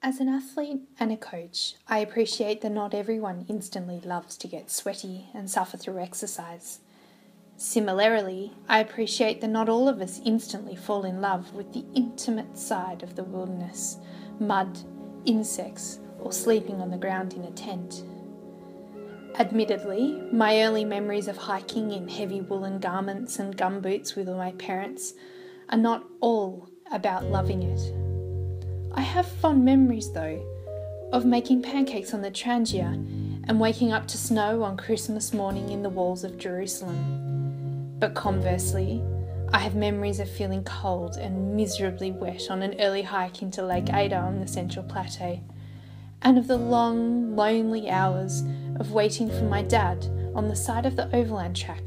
As an athlete and a coach, I appreciate that not everyone instantly loves to get sweaty and suffer through exercise. Similarly, I appreciate that not all of us instantly fall in love with the intimate side of the wilderness, mud, insects, or sleeping on the ground in a tent. Admittedly, my early memories of hiking in heavy woolen garments and gumboots with my parents are not all about loving it. I have fond memories, though, of making pancakes on the Trangia and waking up to snow on Christmas morning in the walls of Jerusalem. But conversely, I have memories of feeling cold and miserably wet on an early hike into Lake Ada on the Central Plateau, and of the long, lonely hours of waiting for my dad on the side of the overland track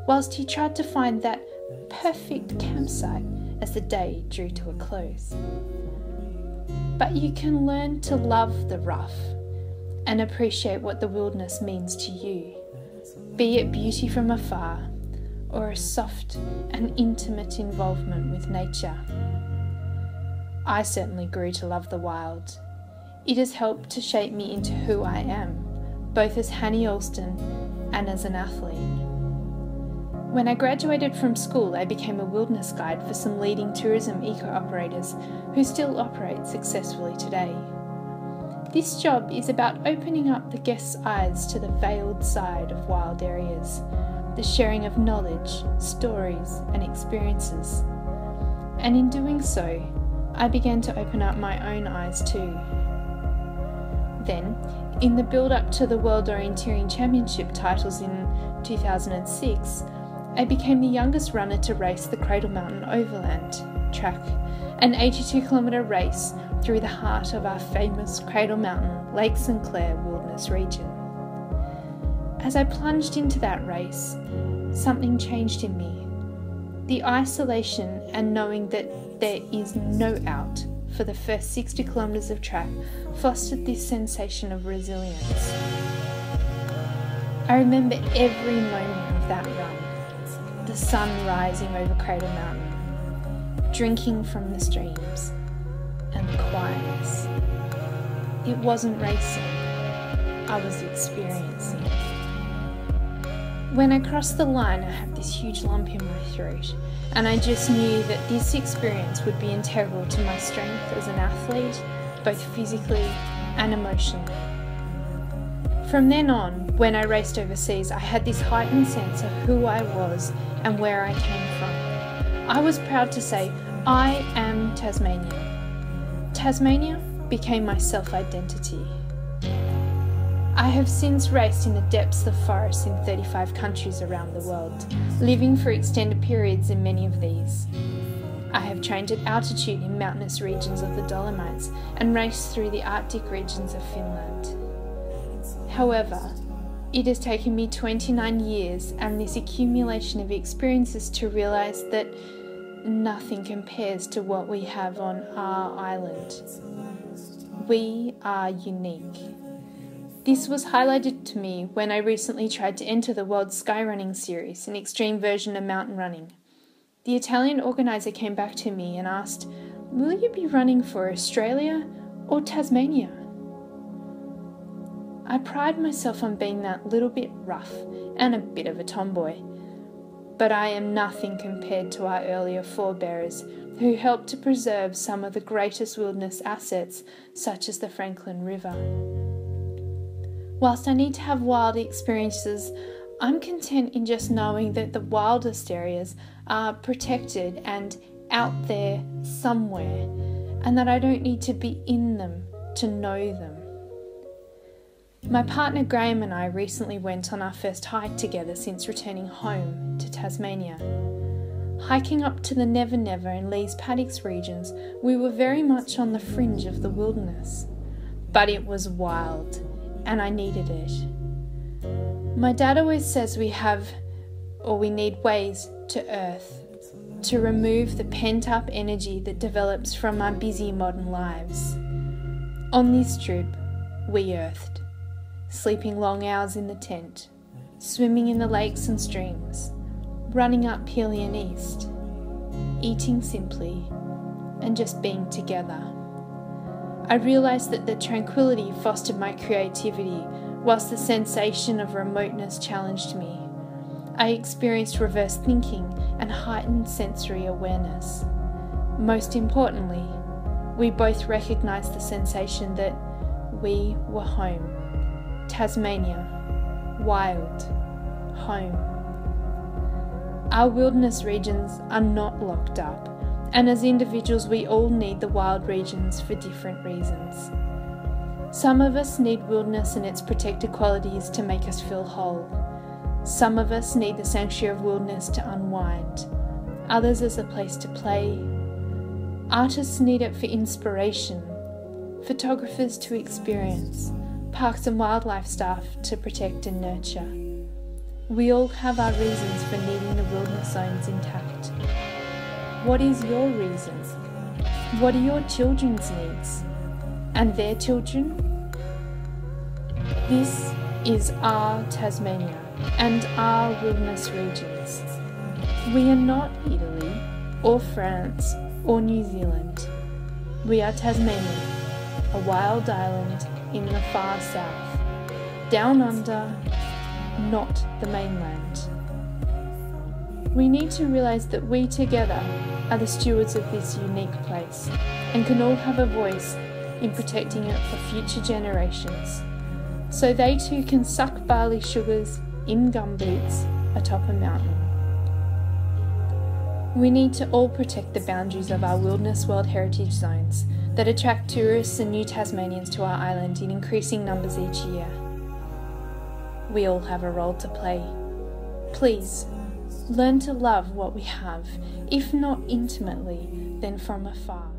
whilst he tried to find that perfect campsite as the day drew to a close. But you can learn to love the rough and appreciate what the wilderness means to you, be it beauty from afar or a soft and intimate involvement with nature. I certainly grew to love the wild. It has helped to shape me into who I am, both as Hanny Alston and as an athlete. When I graduated from school, I became a wilderness guide for some leading tourism eco-operators who still operate successfully today. This job is about opening up the guests' eyes to the veiled side of wild areas, the sharing of knowledge, stories, and experiences. And in doing so, I began to open up my own eyes too. Then, in the build-up to the World Orienteering Championship titles in 2006, I became the youngest runner to race the Cradle Mountain Overland track, an 82-kilometre race through the heart of our famous Cradle Mountain, Lake St Clair wilderness region. As I plunged into that race, something changed in me. The isolation and knowing that there is no out for the first 60 kilometres of track fostered this sensation of resilience. I remember every moment of that run. The sun rising over Cradle Mountain, drinking from the streams, and the quietness. It wasn't racing, I was experiencing. When I crossed the line, I had this huge lump in my throat, and I just knew that this experience would be integral to my strength as an athlete, both physically and emotionally. From then on, when I raced overseas, I had this heightened sense of who I was and where I came from. I was proud to say, I am Tasmanian. Tasmania became my self-identity. I have since raced in the depths of forests in 35 countries around the world, living for extended periods in many of these. I have trained at altitude in mountainous regions of the Dolomites and raced through the Arctic regions of Finland. However, it has taken me 29 years and this accumulation of experiences to realise that nothing compares to what we have on our island. We are unique. This was highlighted to me when I recently tried to enter the World Skyrunning Series, an extreme version of mountain running. The Italian organiser came back to me and asked, "Will you be running for Australia or Tasmania?" I pride myself on being that little bit rough and a bit of a tomboy, but I am nothing compared to our earlier forebears who helped to preserve some of the greatest wilderness assets, such as the Franklin River. Whilst I need to have wild experiences, I'm content in just knowing that the wildest areas are protected and out there somewhere, and that I don't need to be in them to know them. My partner Graham and I recently went on our first hike together since returning home to Tasmania. Hiking up to the Never Never and Lee's Paddocks regions, we were very much on the fringe of the wilderness. But it was wild, and I needed it. My dad always says we need ways to earth, to remove the pent-up energy that develops from our busy modern lives. On this trip, we earthed, sleeping long hours in the tent, swimming in the lakes and streams, running up Pelion East, eating simply, and just being together. I realised that the tranquility fostered my creativity, whilst the sensation of remoteness challenged me. I experienced reverse thinking and heightened sensory awareness. Most importantly, we both recognised the sensation that we were home. Tasmania, wild, home. Our wilderness regions are not locked up, and as individuals we all need the wild regions for different reasons. Some of us need wilderness and its protected qualities to make us feel whole. Some of us need the sanctuary of wilderness to unwind, others as a place to play. Artists need it for inspiration, photographers to experience, parks and wildlife staff to protect and nurture. We all have our reasons for needing the wilderness zones intact. What is your reason? What are your children's needs? And their children? This is our Tasmania and our wilderness regions. We are not Italy or France or New Zealand. We are Tasmania, a wild island in the far south, down under, not the mainland. We need to realise that we together are the stewards of this unique place and can all have a voice in protecting it for future generations, so they too can suck barley sugars in gumboots atop a mountain. We need to all protect the boundaries of our Wilderness World Heritage Zones that attract tourists and new Tasmanians to our island in increasing numbers each year. We all have a role to play. Please, learn to love what we have, if not intimately, then from afar.